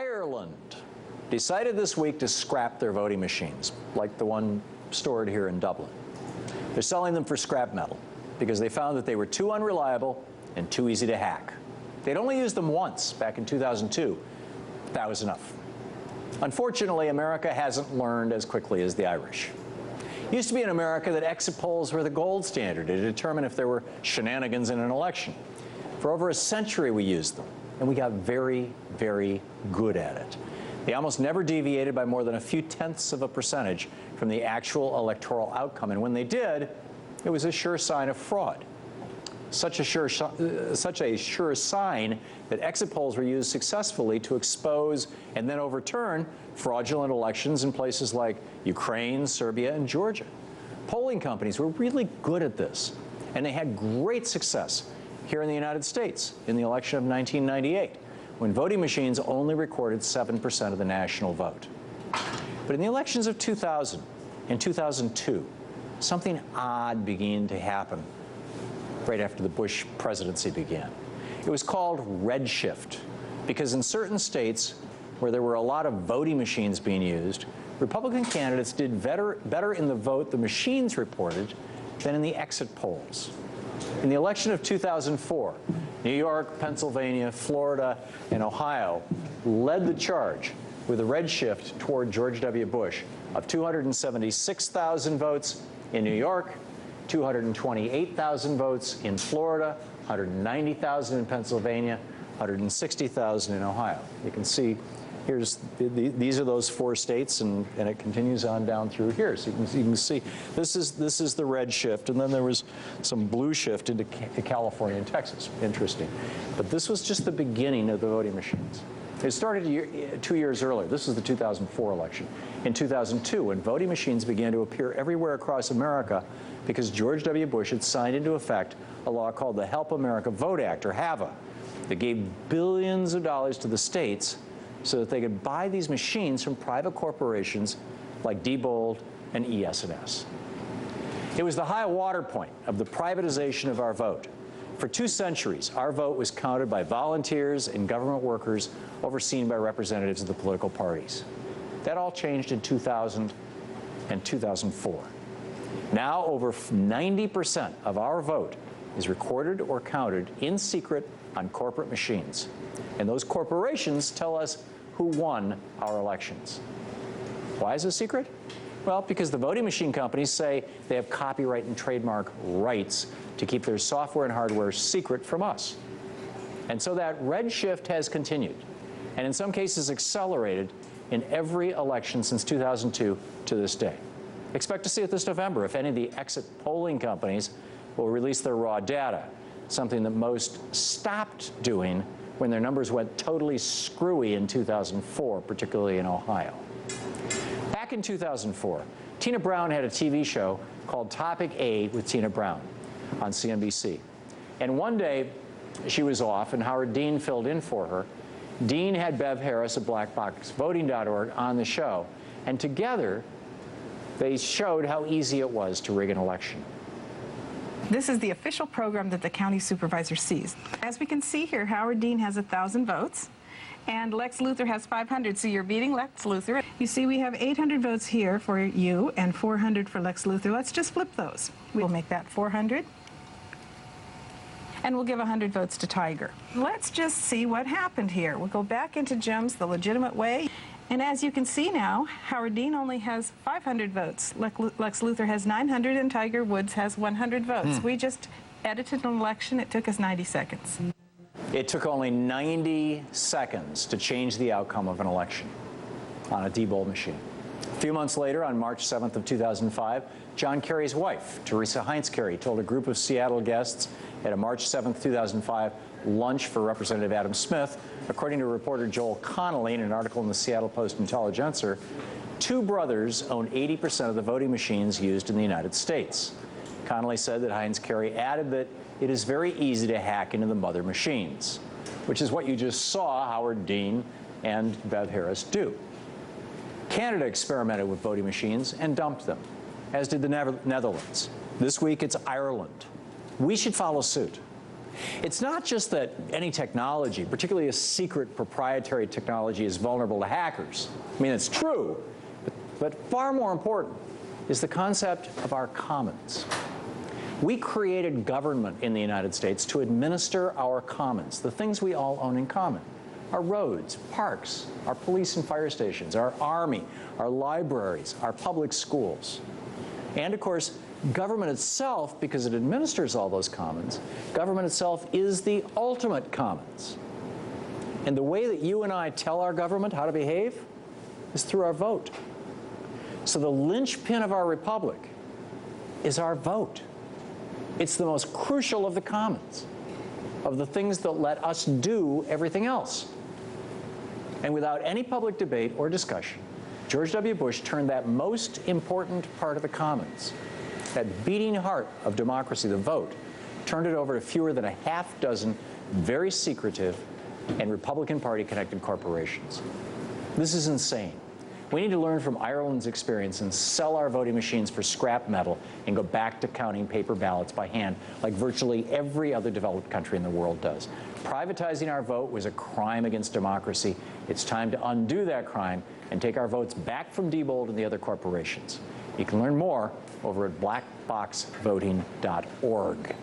Ireland decided this week to scrap their voting machines, like the one stored here in Dublin. They're selling them for scrap metal because they found that they were too unreliable and too easy to hack. They'd only used them once back in 2002. That was enough. Unfortunately, America hasn't learned as quickly as the Irish. It used to be in America that exit polls were the gold standard to determine if there were shenanigans in an election. For over a century we used them, and we got very, very good at it. They almost never deviated by more than a few tenths of a percentage from the actual electoral outcome, and when they did, it was a sure sign of fraud. Such a sure sign that exit polls were used successfully to expose and then overturn fraudulent elections in places like Ukraine, Serbia, and Georgia. Polling companies were really good at this, and they had great success here in the United States in the election of 1998, when voting machines only recorded 7% of the national vote. But in the elections of 2000 and 2002, something odd began to happen right after the Bush presidency began. It was called redshift, because in certain states where there were a lot of voting machines being used, Republican candidates did better in the vote the machines reported than in the exit polls. In the election of 2004, New York, Pennsylvania, Florida, and Ohio led the charge with a redshift toward George W. Bush of 276,000 votes in New York, 228,000 votes in Florida, 190,000 in Pennsylvania, 160,000 in Ohio. You can see these are those four states, and it continues on down through here. So you can see this is the red shift, and then there was some blue shift into California and Texas. Interesting. But this was just the beginning of the voting machines. It started 2 years earlier. This is the 2004 election. In 2002, when voting machines began to appear everywhere across America because George W. Bush had signed into effect a law called the Help America Vote Act, or HAVA, that gave billions of dollars to the states so that they could buy these machines from private corporations like Diebold and ES&S. It was the high water point of the privatization of our vote. For 2 centuries, our vote was counted by volunteers and government workers overseen by representatives of the political parties. That all changed in 2000 and 2004. Now, over 90% of our vote is recorded or counted in secret on corporate machines. And those corporations tell us who won our elections. Why is it a secret? Well, because the voting machine companies say they have copyright and trademark rights to keep their software and hardware secret from us. And so that red shift has continued, and in some cases accelerated in every election since 2002 to this day. Expect to see it this November if any of the exit polling companies will release their raw data, something that most stopped doing when their numbers went totally screwy in 2004, particularly in Ohio. Back in 2004, Tina Brown had a TV show called Topic A with Tina Brown on CNBC. And one day, she was off, and Howard Dean filled in for her. Dean had Bev Harris of BlackBoxVoting.org on the show, and together, they showed how easy it was to rig an election. This is the official program that the county supervisor sees. As we can see here, Howard Dean has 1,000 votes, and Lex Luthor has 500, so you're beating Lex Luthor. You see we have 800 votes here for you and 400 for Lex Luthor. Let's just flip those. We'll make that 400, and we'll give 100 votes to Tiger. Let's just see what happened here. We'll go back into GEMS the legitimate way. And as you can see now, Howard Dean only has 500 votes. Lex Luthor has 900, and Tiger Woods has 100 votes. We just edited an election. It took us 90 seconds. It took only 90 seconds to change the outcome of an election on a Diebold machine. A few months later, on March 7th of 2005, John Kerry's wife, Teresa Heinz Kerry, told a group of Seattle guests at a March 7th, 2005 lunch for Representative Adam Smith, according to reporter Joel Connolly in an article in the Seattle Post-Intelligencer, 2 brothers own 80% of the voting machines used in the United States. Connolly said that Heinz Kerry added that it is very easy to hack into the mother machines, which is what you just saw Howard Dean and Bev Harris do. Canada experimented with voting machines and dumped them, as did the Netherlands. This week, it's Ireland. We should follow suit. It's not just that any technology, particularly a secret proprietary technology, is vulnerable to hackers. I mean, it's true, but far more important is the concept of our commons. We created government in the United States to administer our commons, the things we all own in common. Our roads, parks, our police and fire stations, our army, our libraries, our public schools. And of course, government itself, because it administers all those commons, government itself is the ultimate commons. And the way that you and I tell our government how to behave is through our vote. So the linchpin of our republic is our vote. It's the most crucial of the commons, of the things that let us do everything else. And without any public debate or discussion, George W. Bush turned that most important part of the commons, that beating heart of democracy, the vote, turned it over to fewer than a half dozen very secretive and Republican Party connected corporations. This is insane. We need to learn from Ireland's experience and sell our voting machines for scrap metal and go back to counting paper ballots by hand like virtually every other developed country in the world does. Privatizing our vote was a crime against democracy. It's time to undo that crime and take our votes back from Diebold and the other corporations. You can learn more over at blackboxvoting.org.